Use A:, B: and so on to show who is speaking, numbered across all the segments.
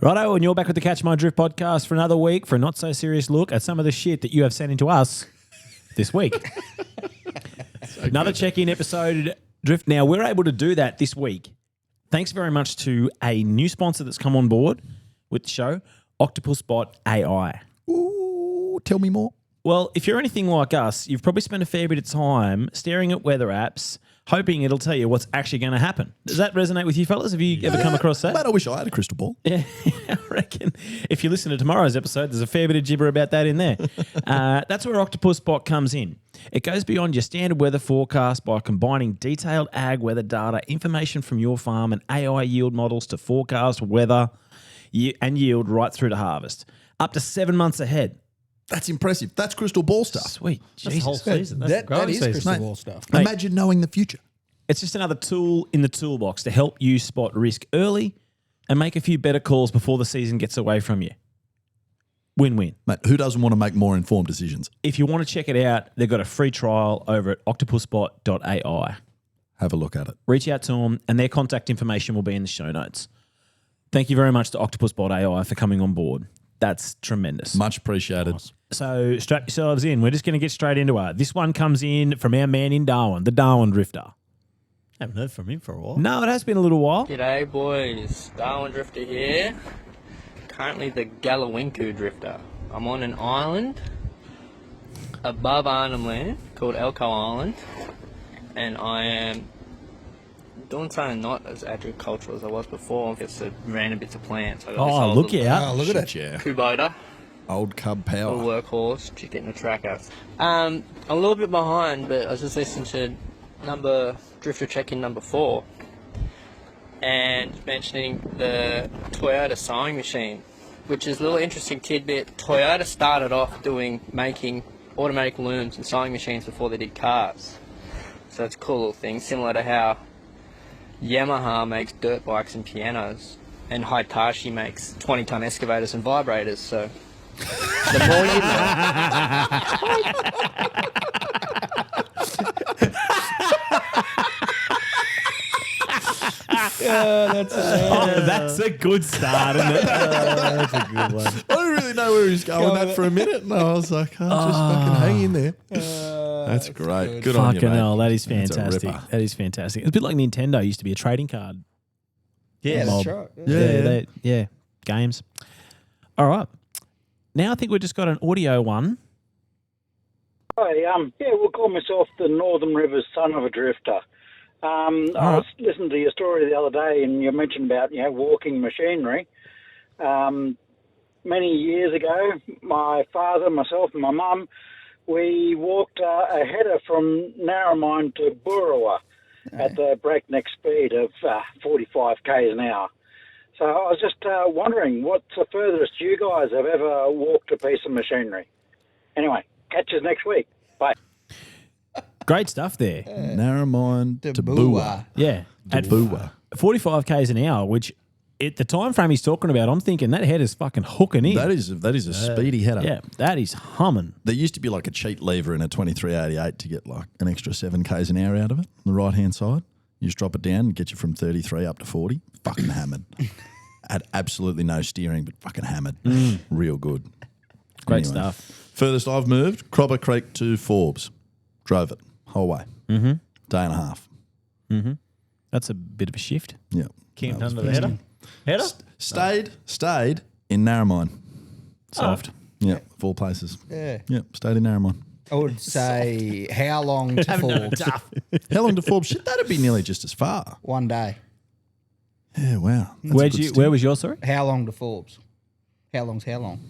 A: Righto, and you're back with the Catch My Drift podcast for another week for a not-so-serious look at some of the shit that you have sent into us this week. Another check-in episode, Drift. Now, we're able to do that this week. Thanks very much to a new sponsor that's come on board with the show, Octopusbot AI.
B: Ooh, tell me more.
A: Well, if you're anything like us, you've probably spent a fair bit of time staring at weather apps, hoping it'll tell you what's actually going to happen. Does that resonate with you, fellas? Have you ever come across that?
B: Mate, I wish I had a crystal ball.
A: Yeah, I reckon if you listen to tomorrow's episode, there's a fair bit of gibber about that in there. That's where Octopusbot comes in. It goes beyond your standard weather forecast by combining detailed ag weather data, information from your farm, and AI yield models to forecast weather and yield right through to harvest, up to 7 months ahead.
B: That's impressive. That's crystal ball stuff.
A: Sweet.
C: That's the
A: Jesus.
C: whole season. That's
D: That
C: growing
D: is
C: season.
D: crystal
B: Mate.
D: ball stuff.
A: Mate.
B: Imagine knowing the future.
A: It's just another tool in the toolbox to help you spot risk early and make a few better calls before the season gets away from you. Win-win.
B: Mate, who doesn't want to make more informed decisions?
A: If you want to check it out, they've got a free trial over at octopusbot.ai.
B: Have a look at it.
A: Reach out to them, and their contact information will be in the show notes. Thank you very much to Octopusbot AI for coming on board. That's tremendous.
B: Much appreciated.
A: So strap yourselves in. We're just going to get straight into it. This one comes in from our man in Darwin, the Darwin Drifter.
C: Haven't heard from him for a while.
A: No, it has been a little while.
E: G'day boys, Darwin Drifter here. Currently the Galawinku Drifter. I'm on an island above Arnhem Land called Elko Island, and I am doing something not as agricultural as I was before. It's random bits of plants. I got this
A: Oh,
E: old
A: look
E: little
A: out.
D: Oh, look at it.
B: Yeah.
E: Kubota,
B: Old cub power.
E: little workhorse, just getting the track out. I'm a little bit behind, but I was just listening to Drifter check-in number 4 and mentioning the Toyota sewing machine, which is a little interesting tidbit. Toyota started off making automatic looms and sewing machines before they did cars. So it's a cool little thing, similar to how Yamaha makes dirt bikes and pianos, and Hitachi makes 20-ton excavators and vibrators. So the more you know.
A: That's a good start, isn't it?
C: That's a good one.
B: I didn't really know where he was going with that for a minute, and I was like, oh, just fucking hang in there. That's great. Good on you,
A: Fucking
B: mate.
A: hell, that is
B: That's a
A: fantastic.
B: ripper.
A: That is fantastic. It's a bit like Nintendo used to be a trading card.
D: Yeah,
A: Mob.
D: that's right.
A: Yeah, games. All right. Now I think we've just got an audio one.
F: Hi, we'll call myself the Northern Rivers son of a drifter. I was listening to your story the other day, and you mentioned about walking machinery. Many years ago, my father, myself, and my mum, we walked a header from Narromine to Boorowa at the breakneck speed of 45 k's an hour. So I was just wondering, what's the furthest you guys have ever walked a piece of machinery? Anyway, catch us next week. Bye.
A: Great stuff there.
B: Narromine to
D: Bua.
B: Bua.
A: Yeah. At
B: Bua.
A: 45 k's an hour, which at the time frame he's talking about, I'm thinking that head is fucking hooking in.
B: That is a speedy header.
A: Yeah, that is humming.
B: There used to be like a cheat lever in a 2388 to get like an extra 7 k's an hour out of it on the right-hand side. You just drop it down and get you from 33 up to 40. Fucking hammered. Had absolutely no steering, but fucking hammered. Real good.
A: Great
B: Anyway,
A: stuff.
B: Furthest I've moved, Cropper Creek to Forbes. Drove it whole way.
A: Mm-hmm.
B: Day and a half.
A: Mm-hmm. That's a bit of a shift.
B: Yeah.
C: Camped
B: That was
C: under the
B: pretty
C: header.
B: Stayed in Narromine.
A: Soft.
B: Yeah, of all places.
D: Yeah.
B: Yeah, stayed in Narromine.
D: I would say how long to Forbes?
B: How long to Forbes? Shit, that'd be nearly just as far.
D: 1 day.
B: Yeah, wow. That's a
A: Where
B: good
A: was your story?
D: How long to Forbes? How long's how long?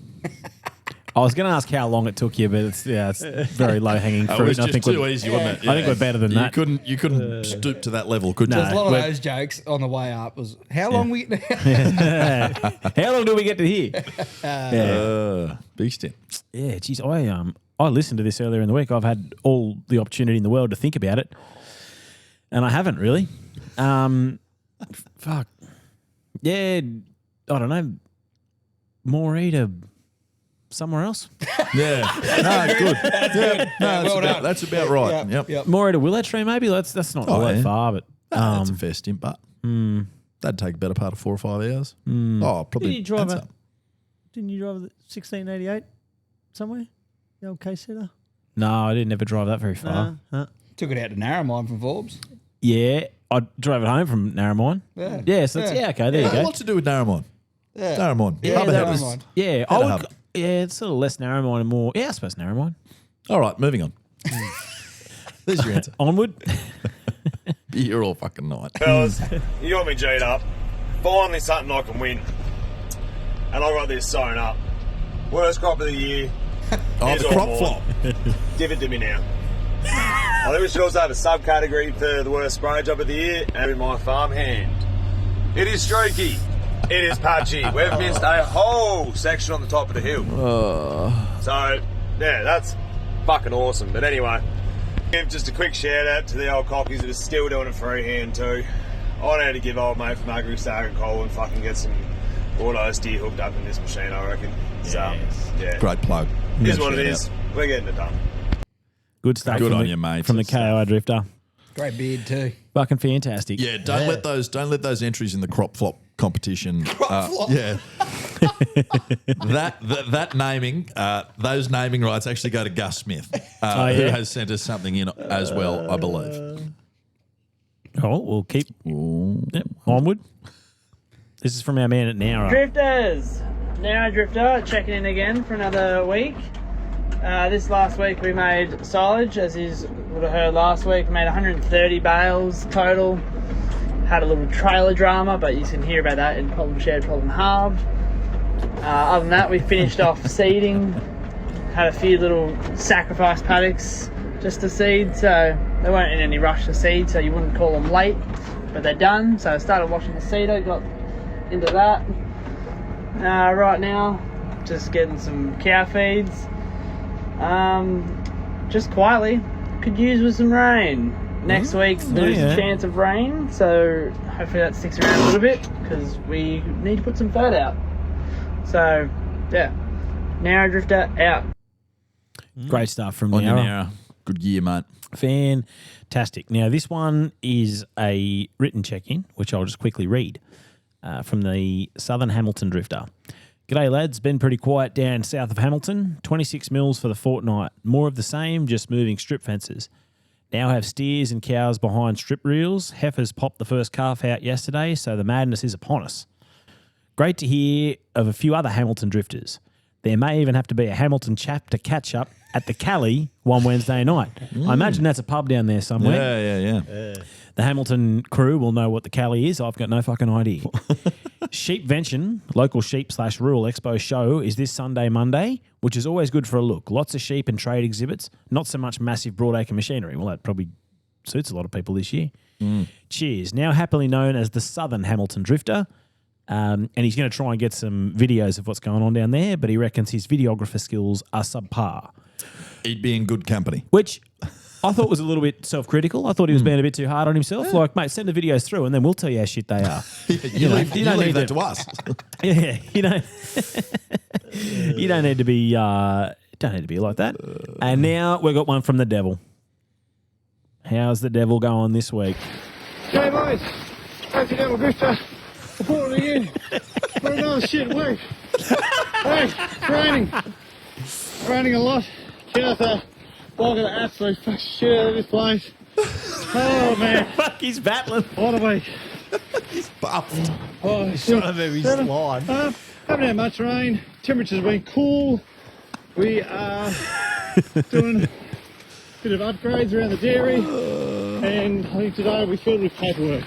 A: I was going to ask how long it took you, but it's very low hanging fruit.
B: It was
A: I
B: just
A: think
B: too
A: we're-
B: easy, wasn't it?
A: I think we're better than that.
B: You couldn't stoop to that level, could you?
A: No.
D: There's a lot of
A: we're-
D: those jokes on the way up. Was how long we get?
A: How long do we get to here?
B: Big step.
A: Yeah, geez, I listened to this earlier in the week. I've had all the opportunity in the world to think about it, and I haven't really. Fuck. Yeah, I don't know. Moree to somewhere else.
B: Yeah. No, good. Yeah. No,
D: Well done.
B: that's about right. Yep.
D: Yep.
A: Moree to Willow Tree, maybe. That's not all that
B: yeah.
A: far, but
B: That's a fair stint, but That'd take a better part of 4 or 5 hours.
A: Hmm.
B: Oh, probably.
C: Didn't you drive
B: and
C: a-
B: some.
C: Didn't you drive the 1688 somewhere? The old K-setter?
A: No, I didn't ever drive that very far.
D: Took it out to Narromine from Forbes.
A: Yeah, I drove it home from Narromine.
D: Yeah.
A: Yeah, so that's, okay, there you go.
B: What's to do with Narromine?
D: Yeah.
B: Narromine.
D: Yeah,
B: Harbour
D: that
B: Head.
D: was-
A: Yeah, I
B: Had a
A: would,
B: hub.
A: yeah, it's sort of less Narromine and more. Yeah, I suppose Narromine.
B: All right, moving on. There's your answer.
A: Onward.
B: Be here all fucking night.
G: Fellas, you got me G'd up. Finally something I can win. And I got this sewn up. Worst crop of the year.
B: Oh,
G: Here's
B: the
G: all
B: crop
G: mine.
B: flop.
G: Give it to me now. I think we should also have a subcategory for the worst spray job of the year, and in my farm hand. It is streaky. It is patchy. We've missed a whole section on the top of the hill. So, yeah, that's fucking awesome. But anyway, give just a quick shout out to the old cockies that are still doing it freehand too. I need to give old mate from Agri Stag and Cole and fucking get some auto steer hooked up in this machine, I reckon. So, yeah.
B: Great plug.
G: Here's
B: Yeah,
G: what it
B: shout
G: is. We're getting it done.
A: Good stuff.
B: Good
A: from
B: on
A: the,
B: you, mate.
A: From the KOI Drifter.
D: Great beard too.
A: Fucking fantastic.
B: Yeah, don't let those entries in the crop flop competition. Yeah. that naming, those naming rights actually go to Gus Smith, who has sent us something in as well, I believe.
A: Oh, we'll keep onward. This is from our man at Nowra.
E: Drifters! Now Drifter, checking in again for another week. This last week we made silage, as you would have heard last week. We made 130 bales total. Had a little trailer drama, but you can hear about that in Problem Shared, Problem Halved. Other than that, we finished off seeding. Had a few little sacrifice paddocks just to seed, so they weren't in any rush to seed, so you wouldn't call them late, but they're done. So I started washing the seeder, got into that. Right now, just getting some cow feeds. Just quietly, could use with some rain. Next week there's a chance of rain, so hopefully that sticks around a little bit because we need to put some fert out. So, yeah, Nowra Drifter out.
A: Great stuff from
B: On your
A: Nowra.
B: Nowra. Good year, mate.
A: Fantastic. Now, this one is a written check-in, which I'll just quickly read from the Southern Hamilton Drifter. G'day, lads. Been pretty quiet down south of Hamilton. 26 mils for the fortnight. More of the same, just moving strip fences. Now have steers and cows behind strip reels. Heifers popped the first calf out yesterday, so the madness is upon us. Great to hear of a few other Hamilton drifters. There may even have to be a Hamilton chap to catch up at the Cali one Wednesday night. I imagine that's a pub down there somewhere.
B: Yeah.
A: The Hamilton crew will know what the Cali is. I've got no fucking idea. Sheepvention, local sheep/rural expo show, is this Sunday, Monday, which is always good for a look. Lots of sheep and trade exhibits, not so much massive broadacre machinery. Well, that probably suits a lot of people this year. Cheers. Now happily known as the Southern Hamilton Drifter. And he's going to try and get some videos of what's going on down there, but he reckons his videographer skills are subpar.
B: He'd be in good company.
A: Which I thought was a little bit self-critical. I thought he was being a bit too hard on himself. Like, mate, send the videos through and then we'll tell you how shit they are.
B: You don't leave that to us.
A: Yeah, you don't. You don't need to be. Don't need to be like that. And now we've got one from the devil. How's the devil going this week?
H: G'day boys, Coach Devil Drifter, reporting to you for another shit week. Hey, it's raining. It's raining a lot. Kenneth, well, I got an absolute fuck shit out of this place. Oh man,
A: Fuck, he's battling.
H: what a week.
B: Buffed.
H: Oh shit.
C: Maybe slide.
H: Haven't had much rain. Temperature's been cool. We are doing a bit of upgrades around the dairy, and I think today we'll be filled with paperwork.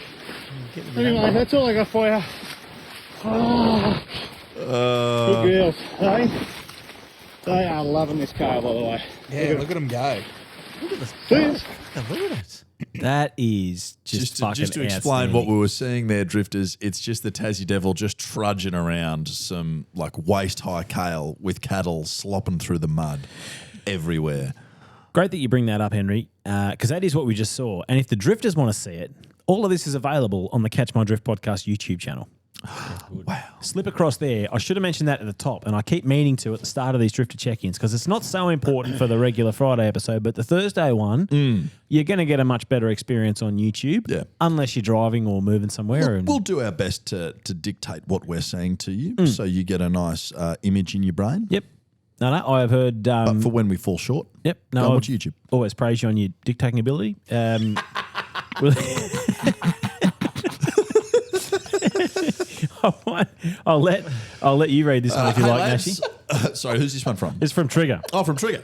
H: Anyway, that's all I got for you. Oh, good girls, hey? They are loving this car, by the way.
D: Yeah, look at them go.
H: Please.
A: That is just fucking
B: Just to explain what we were seeing there, drifters, it's just the Tassie Devil just trudging around some like waist-high kale with cattle slopping through the mud everywhere.
A: Great that you bring that up, Henry, because that is what we just saw. And if the drifters want to see it, all of this is available on the Catch My Drift podcast YouTube channel.
B: Wow.
A: Slip across there. I should have mentioned that at the top, and I keep meaning to at the start of these Drifter check-ins because it's not so important for the regular Friday episode, but the Thursday one, you're going to get a much better experience on YouTube, unless you're driving or moving somewhere.
B: We'll do our best to dictate what we're saying to you, so you get a nice image in your brain.
A: Yep. No, I have heard.
B: But for when we fall short,
A: Yep.
B: go
A: No,
B: and watch YouTube.
A: Always praise you on your dictating ability. I'll let you read this one if you like,
B: lads.
A: Nashi.
B: Sorry, who's this one from?
A: It's from Trigger.
B: Oh, from Trigger.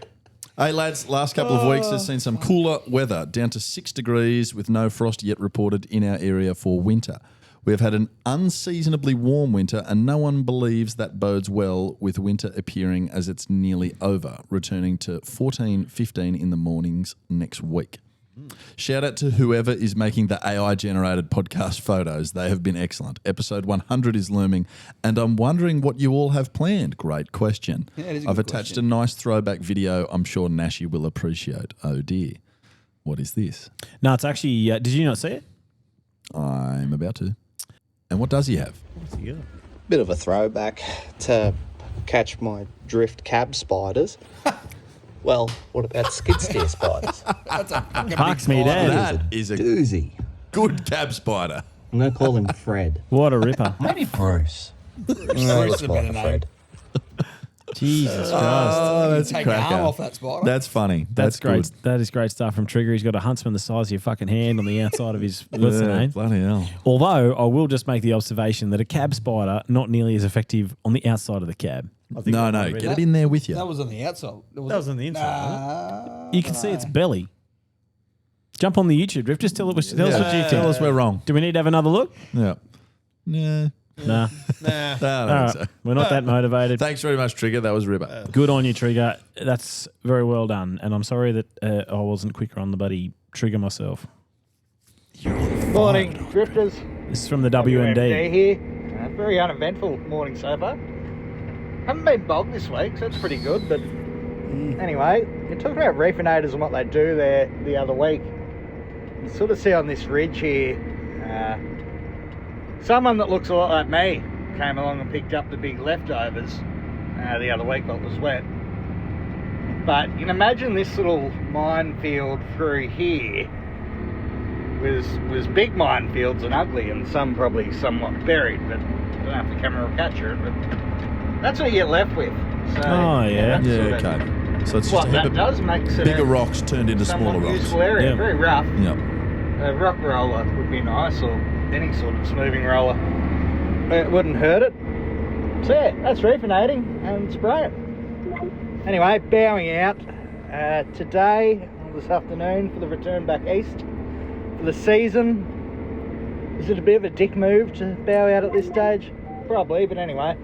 B: Hey, lads, last couple of weeks has seen some cooler weather, down to 6 degrees with no frost yet reported in our area for winter. We have had an unseasonably warm winter and no one believes that bodes well with winter appearing as it's nearly over, returning to 14, 15 in the mornings next week. Shout out to whoever is making the AI-generated podcast photos. They have been excellent. Episode 100 is looming, and I'm wondering what you all have planned. Great question.
D: Yeah, it is a
B: I've
D: good
B: attached
D: question.
B: a nice throwback video I'm sure Nashi will appreciate. Oh, dear. What is this?
A: No, it's actually. Did you not see it?
B: I'm about to. And what does he have?
I: Bit of a throwback to catch my drift cab spiders. Well, what about skid steer spiders?
A: Parks me, Dad.
B: That is a
I: Doozy.
B: good cab spider.
I: I'm going to call him Fred.
A: What a ripper.
I: Maybe Bruce.
D: Bruce is a better name.
A: Jesus Christ.
B: Oh, that's a
D: Take the arm
B: cracker.
D: off that spider.
B: That's funny.
A: That's great.
B: good.
A: That is great stuff from Trigger. He's got a huntsman the size of your fucking hand on the outside of his. What's the name?
B: Bloody hell.
A: Although I will just make the observation that a cab spider not nearly as effective on the outside of the cab.
B: No, get it in there with you.
D: That was on the outside.
C: That was on the inside.
A: You can see its belly. Jump on the YouTube, Drift. Just tell us what you think.
B: Tell us we're wrong.
A: Do we need to have another look?
B: Yeah. Nah.
A: Nah.
B: I don't
A: All right.
B: think so.
A: We're not that motivated.
B: Thanks very much, Trigger. That was ripper.
A: Good on you, Trigger. That's very well done. And I'm sorry that I wasn't quicker on the buddy Trigger myself.
J: Morning, drifters.
A: This is from the WMD.
J: Here. Very uneventful morning so far. Haven't been bogged this week, so that's pretty good. But anyway, you talked about reefinators and what they do there the other week. You sort of see on this ridge here, someone that looks a lot like me came along and picked up the big leftovers the other week while it was wet. But you can imagine this little minefield through here was big minefields and ugly, and some probably somewhat buried, but I don't know if the camera will capture it, but that's what you get left with. So,
A: Oh, yeah.
J: that's
B: Yeah,
J: sort of
B: okay. So it's just
J: what
B: a
J: that
B: heap
J: does
B: of
J: makes it
B: bigger
J: a
B: rocks turned into
J: somewhat
B: smaller rocks.
J: useful area.
A: Yeah.
J: Very rough.
B: Yep.
J: A rock roller would be nice, or any sort of smoothing roller. It wouldn't hurt it. So yeah, that's reefinating and spraying. Anyway, bowing out today, or this afternoon, for the return back east for the season. Is it a bit of a dick move to bow out at this stage? Probably, but anyway.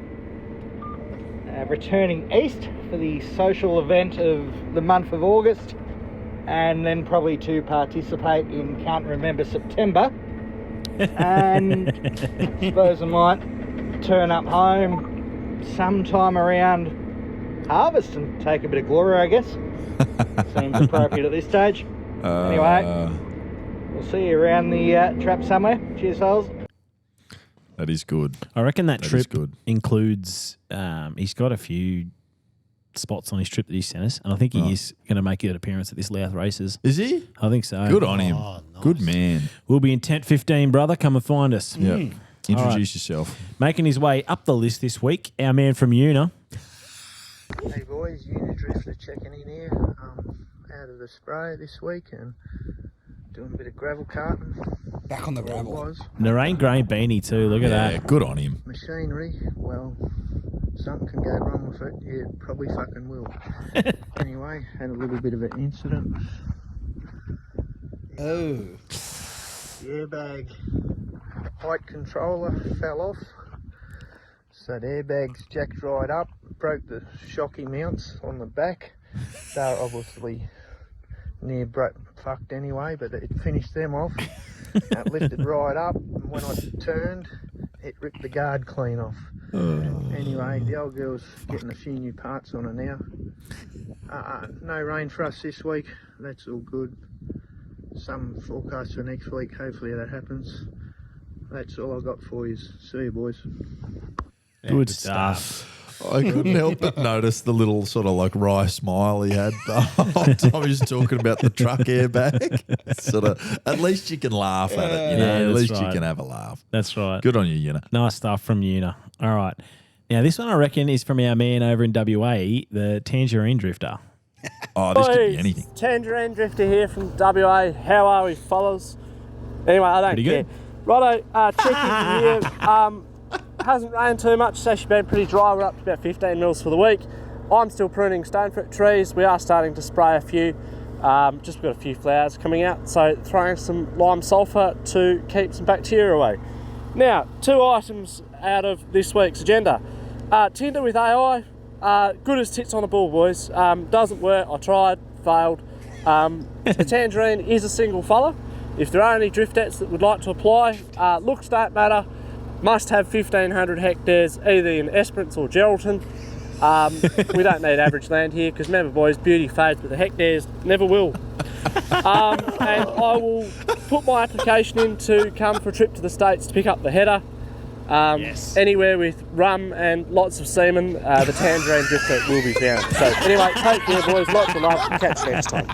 J: Returning east for the social event of the month of August, and then probably to participate in Can't Remember September. And I suppose I might turn up home sometime around harvest and take a bit of glory, I guess. Seems appropriate at this stage. Anyway, we'll see you around the trap somewhere. Cheers, fellas.
B: That is good.
A: I reckon that
B: That is
A: trip
B: good.
A: includes, he's got a few spots on his trip that he sent us, and I think he is going to make an appearance at this Louth Races.
B: Is he?
A: I think so.
B: Good on him. Good man.
A: We'll be in tent 15, brother. Come and find us.
B: Yep. Introduce yourself.
A: Making his way up the list this week, our man from Una.
K: Hey boys, Unidrifter checking in here. Out of the spray this week and doing a bit of gravel carting.
D: Back on the gravel.
K: Was
A: Narain Grain Beanie too. Look at that.
B: Good on him.
K: machinery. Well, something can go wrong with it. Yeah, it probably fucking will. Anyway, had a little bit of an incident.
D: Oh.
K: The airbag height controller fell off. So the airbags jacked right up, broke the shocky mounts on the back. They were obviously near fucked anyway, but it finished them off. It lifted right up, and when I turned, it ripped the guard clean off. Anyway, the old girl's getting a few new parts on her now. No rain for us this week, that's all good. Some forecast for next week, hopefully that happens. That's all I got for you. See you, boys.
A: Good stuff.
B: I couldn't help but notice the little sort of like wry smile he had the whole time he was talking about the truck airbag. Sort of, at least you can laugh at it, you know.
A: Yeah,
B: at
A: that's
B: least you
A: right.
B: can have a laugh.
A: That's right.
B: Good on you, Yuna.
A: Nice stuff from Una. All right. Now, this one I reckon is from our man over in WA, the Tangerine Drifter.
B: Oh, this could be
L: Boys,
B: anything.
L: Tangerine Drifter here from WA. How are we, fellas? Anyway, I don't
A: Pretty
L: care.
A: good.
L: Righto, Checkins here. Hasn't rained too much. It's actually been pretty dry. We're up to about 15 mils for the week. I'm still pruning stone fruit trees. We are starting to spray a few. Just got a few flowers coming out, so throwing some lime sulphur to keep some bacteria away. Now, 2 items out of this week's agenda. Tinder with AI, good as tits on a bull, boys. Doesn't work. I tried, failed. The Tangerine is a single fella. If there are any driftettes that would like to apply, looks don't matter. Must have 1,500 hectares either in Esperance or Geraldton. We don't need average land here because remember, boys, beauty fades, but the hectares never will. And I will put my application in to come for a trip to the States to pick up the header.
A: Yes.
L: Anywhere with rum and lots of semen, the Tangerine Drifter will be found. So anyway, take care, boys. Lots of love. Catch you next time.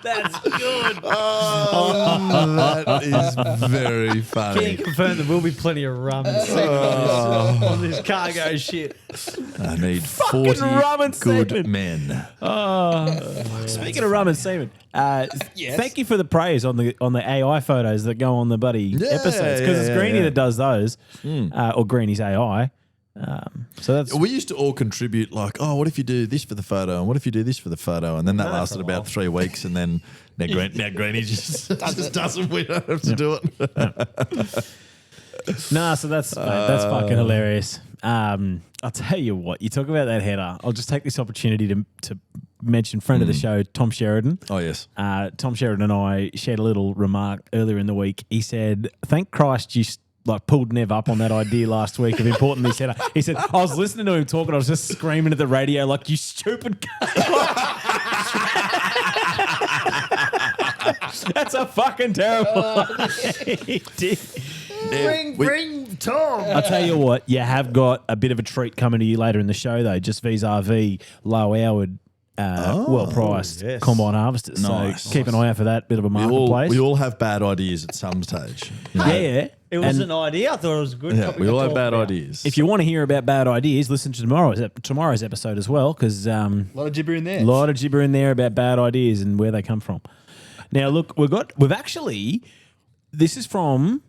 A: That's good.
B: Oh, that is very
C: Can
B: funny.
C: you confirm there will be plenty of rum and semen on this cargo shit?
B: I need 40
A: rum and
B: good
A: semen.
B: men.
A: Speaking of rum and semen, thank you for the praise on the AI photos that go on the buddy episodes because it's Greenie that does those, or Greenie's AI. So that's
B: We used to all contribute like, oh, what if you do this for the photo and what if you do this for the photo? And then that lasted about 3 weeks and then now Greenie just doesn't, we don't have to do it.
A: nah. So that's fucking hilarious. I'll tell you what. You talk about that header. I'll just take this opportunity to mention friend of the show, Tom Sheridan.
B: Oh, yes.
A: Tom Sheridan and I shared a little remark earlier in the week. He said, "Thank Christ you pulled Nev up on that idea last week of importing this header." He said, "I was listening to him talk and I was just screaming at the radio like, you stupid cunt." That's a fucking terrible He did.
C: Bring Tom.
A: I'll tell you what, you have got a bit of a treat coming to you later in the show, though, just vis-a-vis low-houred, well-priced combine harvesters.
B: Nice.
A: So keep an eye out for that bit of a marketplace.
B: We all have bad ideas at some stage. You know?
A: Yeah.
C: It was an idea. I thought it was a good
B: Yeah,
C: topic
B: we
C: to
B: all have
C: talk
B: bad
C: about.
B: ideas.
A: If you want to hear about bad ideas, listen to tomorrow's episode as well, because
D: A lot of gibber in there.
A: a lot of gibber in there about bad ideas and where they come from. Now, look, this is from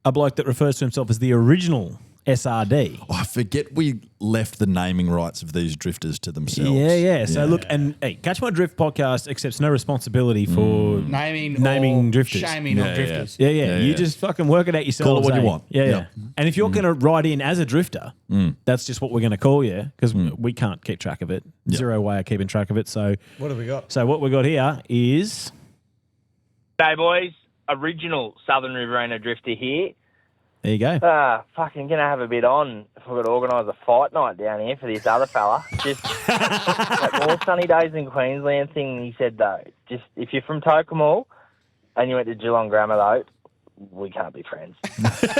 A: a bloke that refers to himself as the original SRD.
B: Oh, I forget we left the naming rights of these drifters to themselves.
A: Yeah. So look, and hey, Catch My Drift podcast accepts no responsibility for
D: Naming or
A: drifters.
D: shaming of drifters.
A: Yeah. You just fucking work it out yourself.
B: Call it what you want.
A: Yeah.
B: Yep.
A: And if you're going to write in as a drifter, that's just what we're going to call you because we can't keep track of it. Zero way of keeping track of it. So
C: What have we got?
A: So what we got here is
M: Hey boys, original Southern Riverina drifter here.
A: there you go.
M: Fucking gonna have a bit on if we've got to organise a fight night down here for this other fella. Just like more sunny days in Queensland thing he said though. Just if you're from Tokemall and you went to Geelong Grammar though, we can't be friends.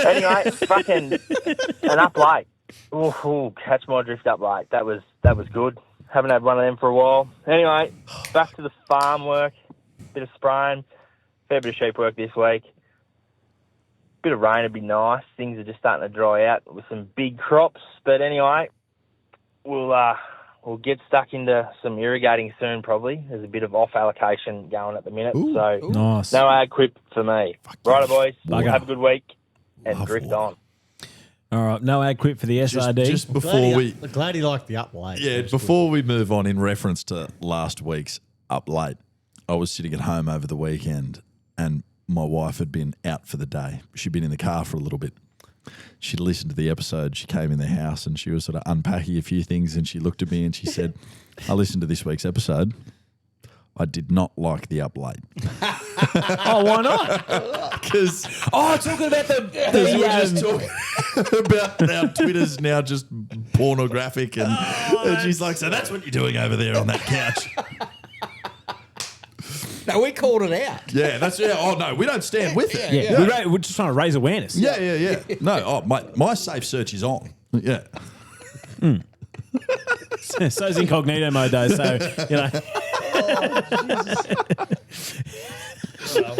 M: Anyway, fucking an up late. Ooh, Catch My Drift up late. That was good. Haven't had one of them for a while. Anyway, back to the farm work. Bit of spraying. Fair bit of sheep work this week. Bit of rain would be nice. Things are just starting to dry out with some big crops. But anyway, we'll get stuck into some irrigating soon probably. There's a bit of off allocation going at the minute. So
A: Nice.
M: no ag quip for me. Righto boys.
A: Bugger.
M: Have a good week and drift on.
A: All right. No ad quip for the SRD.
B: Just before we
C: Glad he liked the up late.
B: Yeah, before we move on, in reference to last week's up late, I was sitting at home over the weekend and my wife had been out for the day. She'd been in the car for a little bit. She'd listened to the episode. She came in the house and she was sort of unpacking a few things and she looked at me and she said, I listened to this week's episode. I did not like the up late.
A: Oh, why not?
B: Because
A: talking about
B: we're just talking about how Twitter's now just pornographic and she's like, so that's what you're doing over there on that couch.
D: No, we called it out.
B: Yeah, that's Oh no, we don't stand with it.
A: Yeah. We're just trying to raise awareness.
B: Yeah. No, my safe search is on. Yeah.
A: So's incognito mode though. So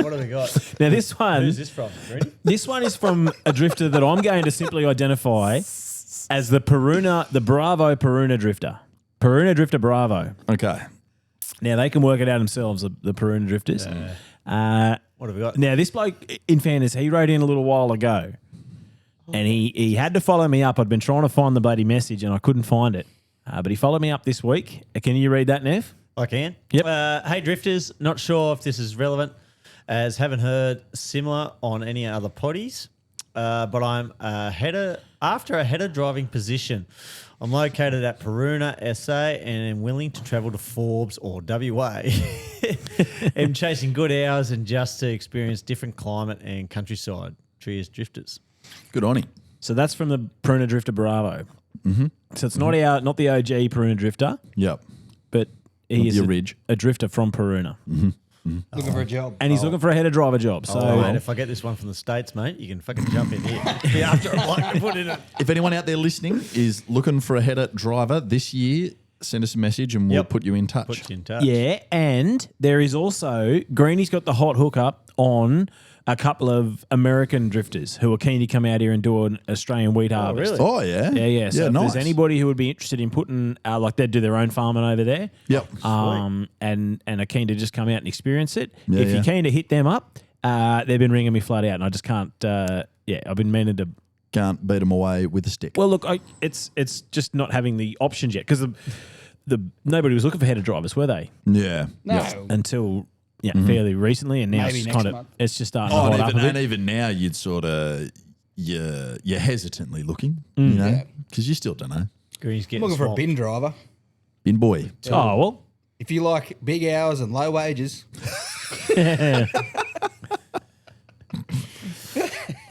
C: What have we got?
A: Now this one.
C: Who's this from? Ready?
A: This one is from a drifter that I'm going to simply identify as the Bravo Peruna drifter. Peruna drifter Bravo.
B: Okay.
A: Now they can work it out themselves, the Peruna drifters.
C: What have we got?
A: Now this bloke, in fairness, he wrote in a little while ago, and he had to follow me up. I'd been trying to find the bloody message and I couldn't find it, but he followed me up this week. Can you read that, Nev?
C: I can.
A: Yep.
C: Hey, drifters. Not sure if this is relevant, as haven't heard similar on any other potties. But I'm after a header driving position. I'm located at Peruna, SA, and am willing to travel to Forbes or WA. I'm chasing good hours and just to experience different climate and countryside. Cheers, drifters.
B: Good on him.
A: So that's from the Peruna drifter Bravo. Mm-hmm. So it's not the OG Peruna drifter.
B: Yep.
A: But he is
B: Ridge.
A: a drifter from Peruna.
B: Mm-hmm.
D: Looking for a job.
A: And he's looking for a header driver job. So
C: mate, if I get this one from the States, mate, you can fucking jump in here. Be after a bloke to put in it.
B: If anyone out there listening is looking for a header driver this year, send us a message and we'll put you in touch.
C: Put you in touch.
A: Yeah, and there is also Greeny's got the hot hookup on a couple of American drifters who are keen to come out here and do an Australian wheat harvest.
C: really?
B: Oh, yeah.
A: Yeah. So if
B: nice.
A: there's anybody who would be interested in putting, like they'd do their own farming over there,
B: Yep.
A: and are keen to just come out and experience it.
B: Yeah,
A: If
B: yeah.
A: you're keen to hit them up, they've been ringing me flat out, and I just can't. I've been meaning to.
B: Can't beat them away with a stick.
A: Well, look, it's just not having the options yet because the nobody was looking for header drivers, were they?
B: Yeah.
D: No.
B: Yeah.
A: Until fairly recently, and now
D: Maybe
A: it's
D: next
A: kind of
D: month.
A: it's just starting
B: Oh,
A: to
B: and
A: hot up a bit.
B: even now you'd sort of you're hesitantly looking, you know, because you still don't know.
C: Green's
D: I'm
C: getting
D: looking for a
C: swamped.
D: bin driver.
B: Bin boy.
A: Oh well,
D: If you like big hours and low wages,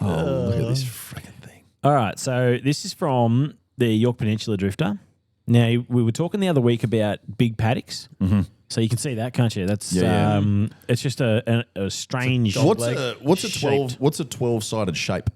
B: Oh, look at this freaking thing.
A: all right. So this is from the York Peninsula Drifter. Now we were talking the other week about big paddocks. Mm-hmm. So you can see that, can't you? That's it's just a strange.
B: What's a 12-sided shape?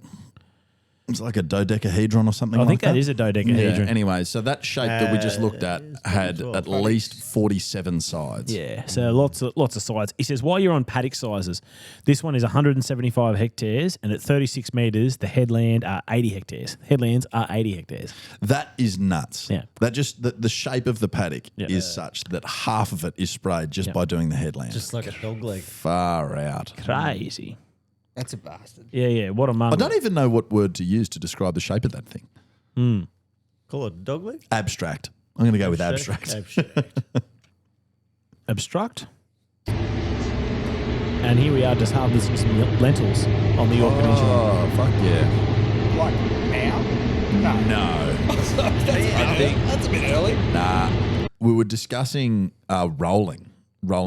B: It's like a dodecahedron or something.
A: I think
B: like
A: that is a dodecahedron.
B: Yeah. Anyway, so that shape that we just looked at had at least 47 sides.
A: Yeah, so lots of sides. He says, while you're on paddock sizes, this one is 175 hectares, and at 36 metres, the headland are 80 hectares. Headlands are 80 hectares.
B: That is nuts.
A: Yeah.
B: That just the shape of the paddock is such that half of it is sprayed just by doing the headland.
C: Just like a dog leg.
B: Far out.
A: Crazy.
D: that's a bastard.
A: Yeah, what a mum.
B: I don't even know what word to use to describe the shape of that thing.
C: Call it a dog leg?
B: Abstract. I'm going to go with abstract.
A: Abstract. And here we are just harvesting some lentils on the York Peninsula.
B: Oh, fuck yeah.
D: Like now?
B: No.
D: That's a bit early.
B: Nah. We were discussing rolling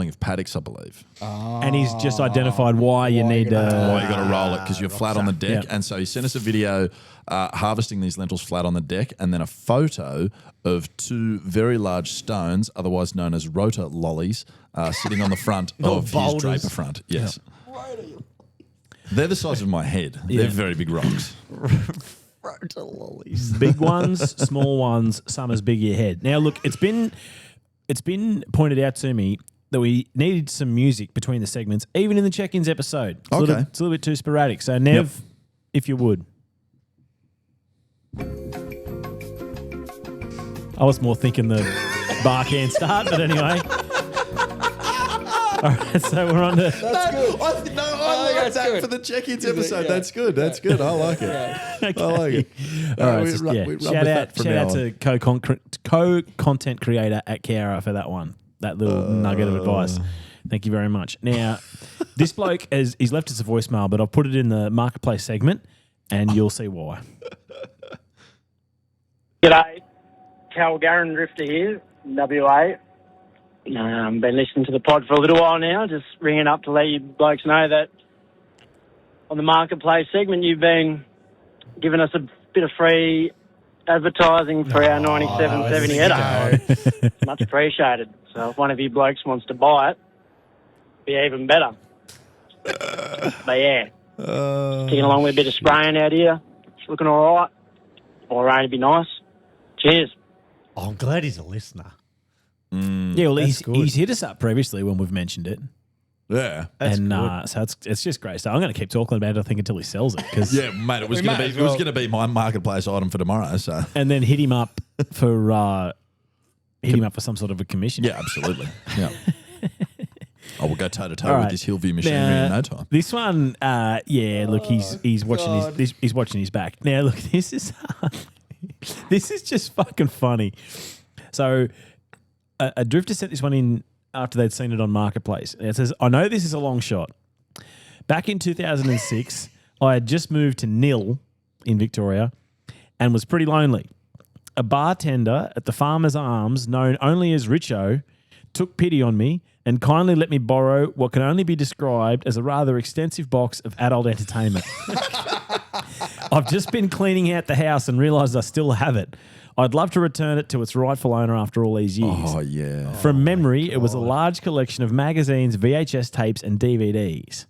B: of paddocks, I believe.
A: And he's just identified why you need
B: Why you got to roll it, because you're flat on the deck.
A: Yeah.
B: And so he sent us a video harvesting these lentils flat on the deck, and then a photo of two very large stones, otherwise known as rotor lollies, sitting on the front of his
C: boulders.
B: draper front. Yes. They're the size of my head. They're very big rocks.
C: Rotor lollies.
A: big ones, small ones, some as big as your head. Now, look, it's been pointed out to me that we needed some music between the segments, even in the check-ins episode. It's,
B: Okay.
A: it's a little bit too sporadic. So, Nev, if you would. I was more thinking the bar can start, but anyway. All right, so we're on to...
B: That's good. I like that
D: good.
B: for the check-ins episode. That's good. That's good. I like it. I like it.
A: All right,
B: we
A: so,
B: run
A: yeah.
B: with
A: Shout
B: that
A: out,
B: from
A: shout
B: now
A: out to co-content creator at Kiara for that one. That little nugget of advice. Thank you very much. Now, this bloke he's left us a voicemail, but I've put it in the marketplace segment, and you'll see why.
N: G'day, Cal Garron Drifter here, WA. Been listening to the pod for a little while now, just ringing up to let you blokes know that on the marketplace segment you've been giving us a bit of free advertising for our 9770 header. Much appreciated. So if one of you blokes wants to buy it, be even better. But yeah, ticking along with a bit of spraying out here. It's looking all right. More rain would be nice. Cheers.
C: Oh, I'm glad he's a listener.
A: Yeah, well,
C: That's good.
A: he's hit us up previously when we've mentioned it.
B: Yeah.
C: That's
A: and
C: good.
A: so it's just great. So I'm going to keep talking about it, I think, until he sells it. Cause
B: Yeah, mate, it was going to be my marketplace item for tomorrow. So
A: and then hit him up for some sort of a commission.
B: yeah, absolutely. Yeah. I will go toe to toe
A: All
B: with
A: right.
B: this Hillview machinery in no time.
A: This one, look, he's watching he's watching his back. Now, look, this is just fucking funny. So, a drifter sent this one in after they'd seen it on Marketplace. And it says, "I know this is a long shot. Back in 2006, I had just moved to Nil in Victoria and was pretty lonely. A bartender at the Farmer's Arms, known only as Richo, took pity on me and kindly let me borrow what can only be described as a rather extensive box of adult entertainment. I've just been cleaning out the house and realised I still have it. I'd love to return it to its rightful owner after all these years."
B: Oh, yeah.
A: From memory, it was a large collection of magazines, VHS tapes, and DVDs.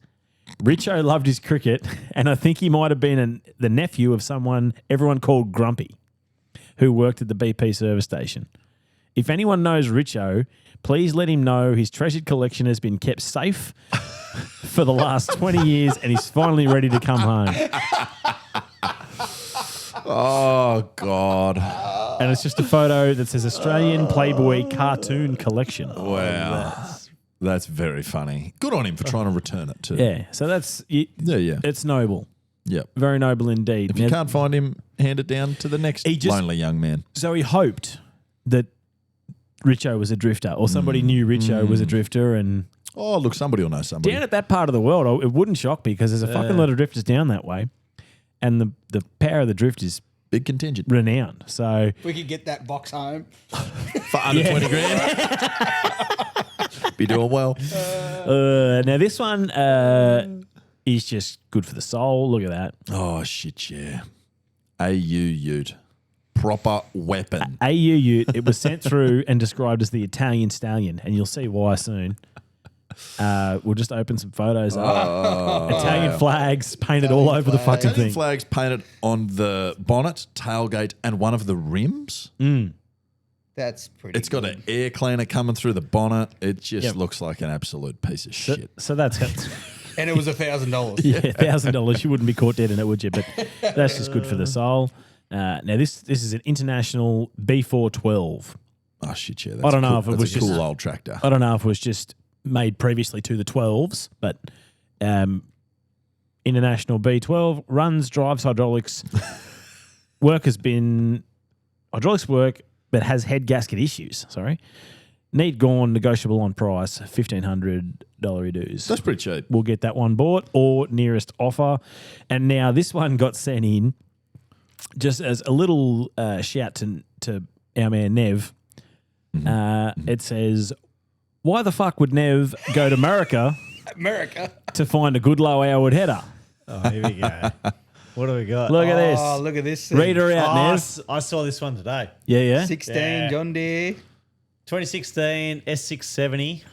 A: Richo loved his cricket, and I think he might have been the nephew of someone everyone called Grumpy, who worked at the BP service station. If anyone knows Richo, please let him know his treasured collection has been kept safe for the last 20 years and he's finally ready to come home.
B: Oh, God.
A: And it's just a photo that says Australian Playboy Cartoon Collection.
B: Wow. That's very funny. Good on him for trying to return it too.
A: Yeah, so that's... It's noble.
B: Yep.
A: Very noble indeed.
B: If you can't find him, hand it down to the next lonely young man.
A: So he hoped that Richo was a drifter or somebody knew Richo was a drifter and...
B: Oh, look, somebody will know somebody.
A: Down at that part of the world, it wouldn't shock me because there's a fucking lot of drifters down that way. And the power of the drift is
B: big contingent,
A: renowned. So
D: We could get that box home.
B: For under 20 grand. Be doing well.
A: Now this one is just good for the soul. Look at that.
B: Oh, shit, yeah. AU Ute. Proper weapon.
A: AU Ute. It was sent through and described as the Italian stallion, and you'll see why soon. We'll just open some photos up. Italian flags painted all over the fucking
B: Italian
A: thing.
B: flags painted on the bonnet, tailgate, and one of the rims.
D: That's pretty
B: It's got an air cleaner coming through the bonnet. It just looks like an absolute piece of shit.
A: So that's
D: And it was $1,000.
A: yeah, $1,000. You wouldn't be caught dead in it, would you? But that's just good for the soul. Now this is an international B412.
B: Oh shit, yeah!
A: I don't know if it was
B: a
A: just
B: cool old tractor.
A: I don't know if it was just made previously to the 12s, but international B12 runs, drives hydraulics. Hydraulics work, but has head gasket issues. Sorry. Need gone, negotiable on price, $1,500 dues.
B: That's pretty cheap.
A: We'll get that one bought or nearest offer. And now this one got sent in just as a little shout to our man Nev. It says, "Why the fuck would Nev go to America to find a good low-hourwood header?"
C: Oh, here we go. What do we got?
A: Look at this.
D: Oh, look at this thing.
A: Read her out, Nev.
C: I saw this one today.
A: Yeah.
D: 16 John Deere.
C: 2016 S670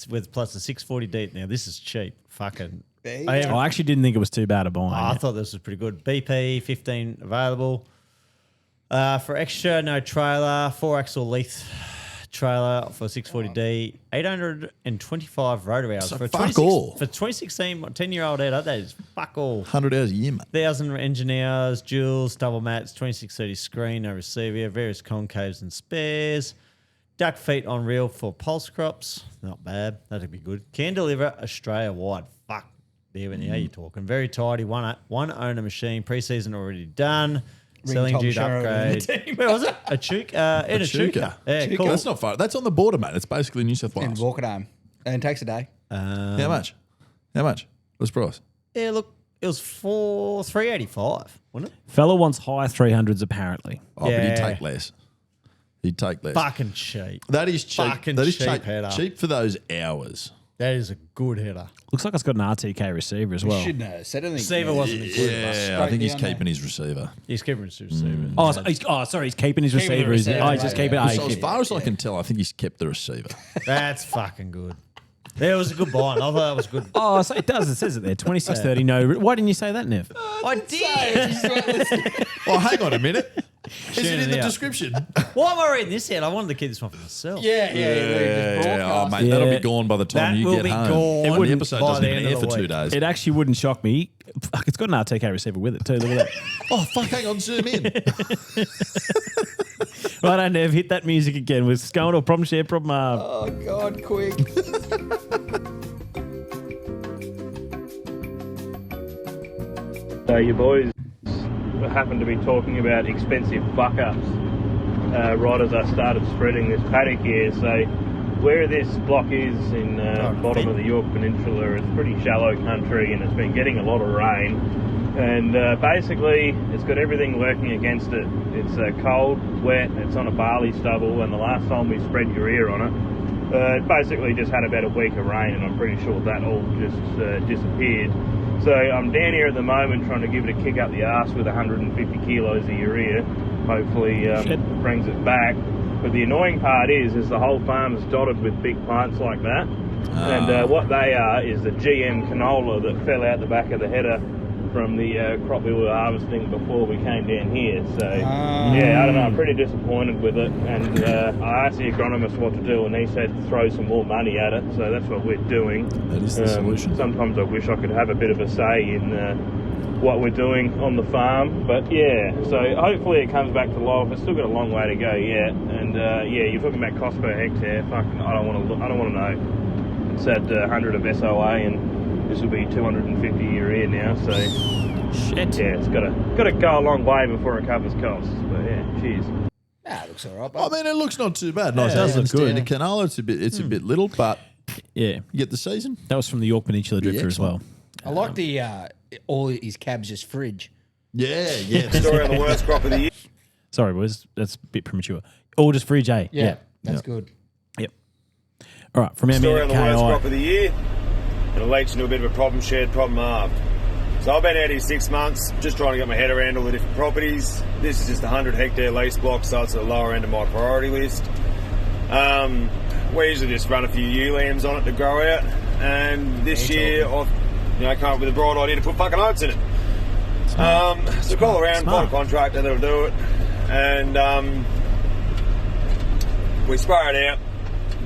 C: with plus a 640 deep. Now, this is cheap. Fucking.
A: I actually didn't think it was too bad a buy.
C: I thought this was pretty good. BP 15 available. For extra, no trailer, 4-axle Leith trailer for 640D, 825 rotor hours.
B: So
C: for
B: fuck all.
C: For 2016, 10-year-old header, that is fuck all.
B: 100 hours a year, mate.
C: 1,000 engine hours, duals, double mats, 2630 screen, no receiver, various concaves and spares. Duck feet on reel for pulse crops. Not bad. That'd be good. Can deliver Australia wide. Fuck. There, now you're talking. Very tidy. One owner machine. Preseason already done. Selling
D: Tom
C: due to
D: Sherrow in the
C: upgrade.
D: team.
C: Where was it? Echuca. Yeah, cool.
B: That's not far. That's on the border, mate. It's basically New South
D: And
B: Wales.
D: walk it home. And it takes a day.
B: How much? What's the price?
C: Yeah, look, it was $385, wasn't it?
A: Fella wants high 300s apparently.
B: Oh, but
C: Yeah.
B: he'd take less. He'd take less.
C: Fucking cheap.
B: That is cheap.
C: Fucking
B: That is
C: cheap
B: cheap.
C: header.
B: Cheap for those hours.
C: That is a good header.
A: Looks like it's got an RTK receiver as well.
D: Shouldn't have said anything.
C: Receiver wasn't included.
B: Yeah, I think he's keeping his receiver.
C: He's keeping his receiver.
A: Sorry, he's keeping his
C: Keeping
A: receiver.
C: the
A: Is
C: receiver,
A: he's just keeping
B: So as far as I can tell, I think he's kept the receiver.
C: That's fucking good. Yeah, it was a good bind. I thought that was good.
A: Oh, so it does. It says it there. 26.30. No. Why didn't you say that, Nev?
C: I did.
B: Oh, hang on a minute. Is it in
C: Tuning
B: the
C: out.
B: description?
C: Why am I reading this out? I wanted to keep this one for myself.
B: Oh, mate, that'll be gone by the time
C: That
B: you
C: will
B: get
C: be
B: home.
C: gone
B: And the episode
C: by
B: doesn't
C: the
B: even
C: end
B: air
C: of
B: for
C: the
B: 2
C: week.
B: days.
A: It actually wouldn't shock me. Fuck, it's got an RTK receiver with it too. Look at that.
B: Oh, fuck, hang on, zoom in.
A: Right on, Nev. Hit that music again. We're going to a problem share, problem half.
D: Oh, God, quick.
O: So you boys happen to be talking about expensive fuck-ups right as I started spreading this paddock here. So where this block is in bottom of the York Peninsula, it's pretty shallow country and it's been getting a lot of rain. And basically, it's got everything working against it. It's cold, wet, it's on a barley stubble, and the last time we spread urea on it basically just had about a week of rain, and I'm pretty sure that all just disappeared. So I'm down here at the moment trying to give it a kick up the arse with 150 kilos of urea. Hopefully brings it back. But the annoying part is the whole farm is dotted with big plants like that. And what they are is the GM canola that fell out the back of the header from the crop we were harvesting before we came down here. So, yeah, I don't know, I'm pretty disappointed with it. And I asked the agronomist what to do, and he said throw some more money at it. So that's what we're doing.
B: That is the solution.
O: Sometimes I wish I could have a bit of a say in what we're doing on the farm. But, yeah, so hopefully it comes back to life. It's still got a long way to go yet. And, yeah, you're talking about cost per hectare. Fucking, I don't want to know. It's at 100 of SOA, and this will be 250 urea now, so
A: shit.
O: Yeah, it's got to go a long way before it covers costs. But yeah, cheers.
D: It looks all right.
B: I mean, it looks not too bad. Nice,
A: it does look good.
B: The canola, it's a bit little, but
A: yeah,
B: you get the season.
A: That was from the York Peninsula Drifter as well.
D: I like the all his cabs just fridge.
B: Yeah.
G: Story on the worst crop of the year.
A: Sorry, boys, that's a bit premature. All just fridge, eh?
D: Yeah, that's good.
A: Yep. All right, from our
G: Story
A: man
G: on
A: at
G: the worst crop
A: KI.
G: of the year, and it leads into a bit of a problem shared, problem halved. So I've been out here 6 months, just trying to get my head around all the different properties. This is just a 100 hectare lease block, so it's at the lower end of my priority list. We usually just run a few ewe lambs on it to grow out, and this year I've come up with a bright idea to put fucking oats in it. So call around, find a contractor that'll do it, and we spray it out.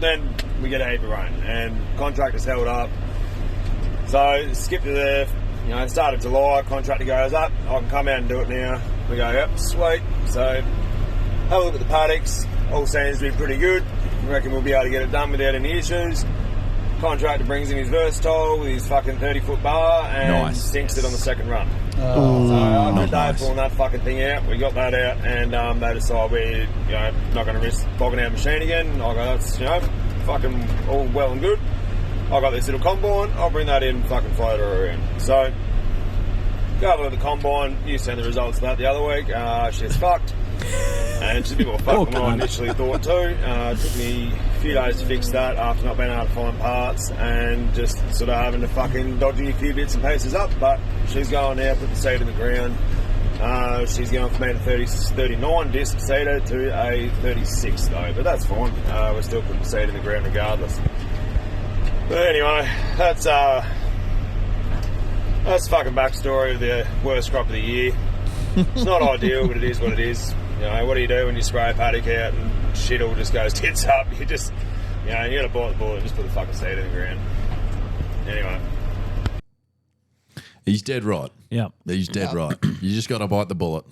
G: Then we get a heap of rain, and contractors held up. So skip to the start of July, contractor goes up, I can come out and do it now. We go, yep, sweet. So have a look at the paddocks, all seems to be pretty good. I reckon we'll be able to get it done without any issues. Contractor brings in his versatile with his fucking 30-foot bar and sinks it on the second run. So after a day of pulling that fucking thing out, we got that out, and they decide we're not going to risk bogging our machine again. I go, that's fucking all well and good. I got this little combine, I'll bring that in and fucking float her around. So go have a look at the combine. You sent the results of that the other week. She's fucked. And she's a bit more fucked than I initially thought too. It took me a few days to fix that after not being able to find parts and just sort of having to fucking dodging a few bits and pieces up. But she's going now, put the seed in the ground. She's going from a 39 disc seeder to a 36 though, but that's fine. We're still putting the seed in the ground regardless. But anyway, that's the fucking backstory of the worst crop of the year. It's not ideal, but it is what it is. What do you do when you spray a paddock out and shit all just goes tits up? You just, you got to bite the bullet and just put the fucking seed in the ground. Anyway.
B: He's dead right.
A: Yeah.
B: He's dead right. You just got to bite the bullet.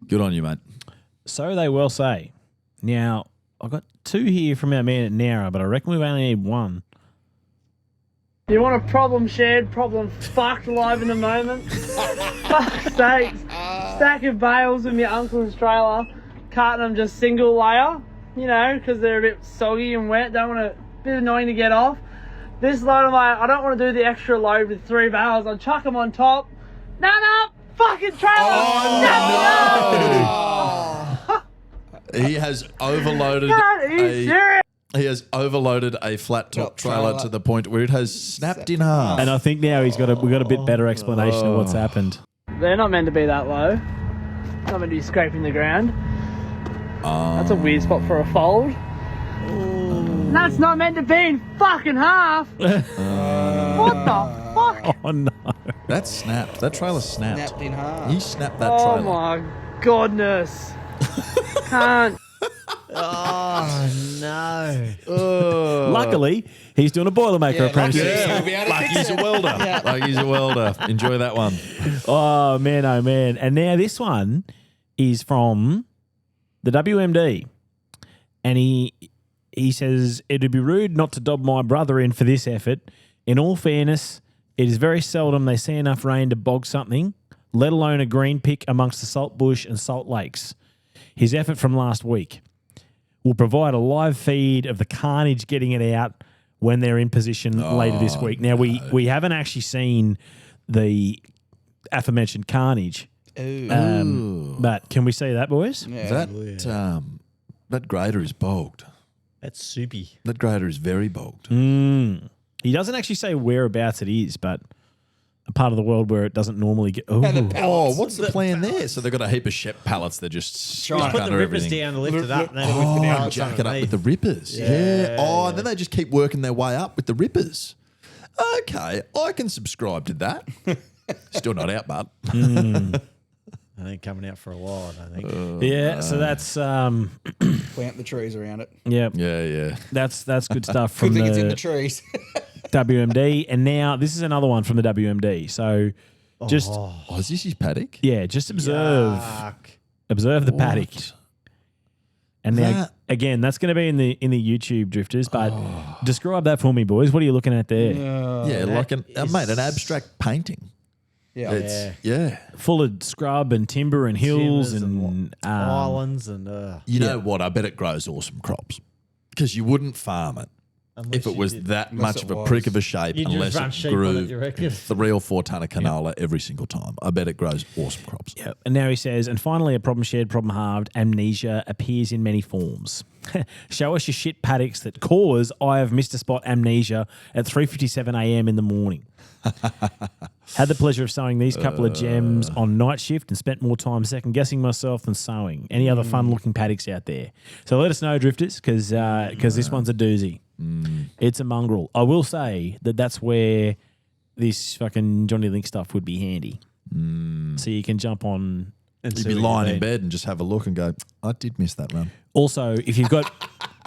B: Good on you, mate.
A: So they well say. Now, I've got two here from our man at Nara, but I reckon we only need one.
L: You want a problem shared, problem fucked live in the moment? Fuck's sakes. Stack of bales with your uncle's trailer, carting them just single layer, because they're a bit soggy and wet, a bit annoying to get off. This load, I don't want to do the extra load with 3 bales. I'll chuck them on top. No, fucking trailer!
B: He has overloaded He has overloaded a flat top trailer to the point where it has snapped in half.
A: And I think now we've got a bit better explanation of what's happened.
L: They're not meant to be that low. Not meant to be scraping the ground. That's a weird spot for a fold. No, That's not meant to be in fucking half. What the fuck?
A: Oh no.
B: That snapped. That trailer snapped.
D: Snapped in half.
B: He snapped that
L: Oh
B: trailer.
L: my goodness. Can't.
C: Oh, no.
A: Luckily, he's doing a Boilermaker apprenticeship.
B: Like he's a welder. Like he's a welder. Enjoy that one.
A: Oh, man, oh, man. And now this one is from the WMD. And he says, it'd be rude not to dob my brother in for this effort. In all fairness, it is very seldom they see enough rain to bog something, let alone a green pick amongst the salt bush and salt lakes. His effort from last week will provide a live feed of the carnage getting it out when they're in position later this week. Now, we haven't actually seen the aforementioned carnage. But can we see that, boys?
B: Yeah. That grader is bogged.
C: That's soupy.
B: That grader is very bogged.
A: He doesn't actually say whereabouts it is, but a part of the world where it doesn't normally get.
B: Oh, what's the plan there? So they've got a heap of Shep pallets. They're just stuck
C: Put
B: under
C: the rippers
B: everything.
C: down to lift it up. And then lift the pallets
B: jack it up with the
C: underneath.
B: rippers. Yeah. Oh, and then they just keep working their way up with the rippers. Okay, I can subscribe to that. Still not out, but.
C: I think coming out for a while, I think.
A: Yeah, so that's
D: Plant the trees around it.
B: Yeah.
A: That's good stuff from
D: Good thing it's in
A: the
D: the trees.
A: WMD. And now this is another one from the WMD. So just
B: is this his paddock?
A: Yeah, just observe the paddock. And now again, that's going to be in the YouTube drifters. But describe that for me, boys. What are you looking at there?
B: Like an abstract painting.
D: Yeah.
A: Full of scrub and timber and hills and
C: islands and
B: You know what? I bet it grows awesome crops because you wouldn't farm it if it was that much of a prick of a shape
C: You'd just run
B: unless
C: sheep
B: it
C: on
B: grew
C: it, you reckon?
B: 3 or 4 ton of canola every single time. I bet it grows awesome crops.
A: Yep. And now he says, and finally, a problem shared, problem halved. Amnesia appears in many forms. Show us your shit paddocks that cause I have missed a spot amnesia at 3:57 a.m. in the morning. Had the pleasure of sowing these couple of gems on night shift and spent more time second guessing myself than sowing. Any other fun looking paddocks out there? So let us know, drifters, because this one's a doozy. It's a mongrel. I will say that's where this fucking Johnny Link stuff would be handy. So you can jump on. And
B: You'd be lying in bed and just have a look and go, I did miss that run.
A: Also, if you've got,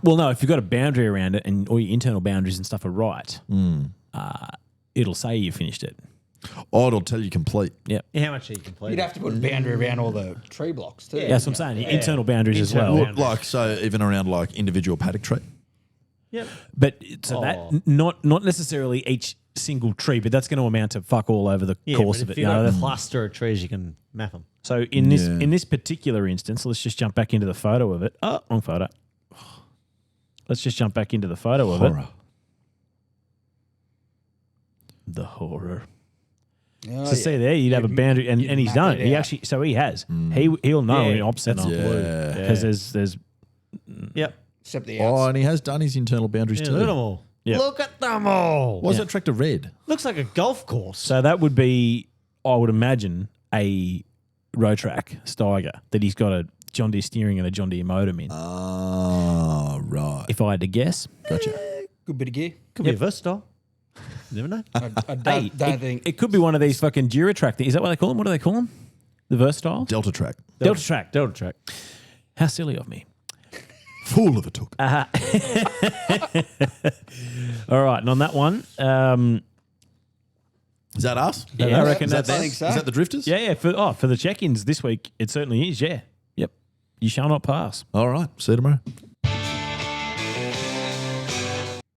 A: if you've got a boundary around it and all your internal boundaries and stuff are right, it'll say you finished it.
B: Oh, it'll tell you complete.
A: Yep.
C: How much are you complete?
D: You'd have to put a boundary around all the tree blocks too.
A: Yeah, that's what I'm saying. Internal boundaries as well.
B: Like, so even around like individual paddock tree?
C: Yep.
A: But so that not necessarily each single tree, but that's going to amount to fuck all over the course of it.
C: If you've got a cluster of trees, you can map them.
A: So in this particular instance, let's just jump back into the photo of it. Oh, wrong photo. Let's just jump back into the photo of it. The horror. So see there, you'd have a boundary, and he's done it. He actually, so he has. He'll know in opposite because there's.
C: Yep.
D: Except the
B: and he has done his internal boundaries too.
C: Look at them all.
A: Yep.
C: Look at them all.
B: Why is that tractor red?
C: Looks like a golf course.
A: So that would be, I would imagine, a Rotrack Steiger that he's got a John Deere steering and a John Deere motor in.
B: Oh, right.
A: If I had to guess.
B: Gotcha.
D: Good bit of gear.
C: Could be a Versatile. You never know.
D: I don't think.
A: It could be one of these fucking Duratrack things. Is that what they call them? What do they call them? The Versatiles?
B: Delta Track.
A: Delta Track. How silly of me.
B: Fool of a took.
A: All right, and on that one,
B: is that us?
A: Yeah, I reckon that's.
D: I think so.
B: Is that the drifters?
A: Yeah. For the check-ins this week, it certainly is. Yeah. Yep. You shall not pass.
B: All right. See you tomorrow.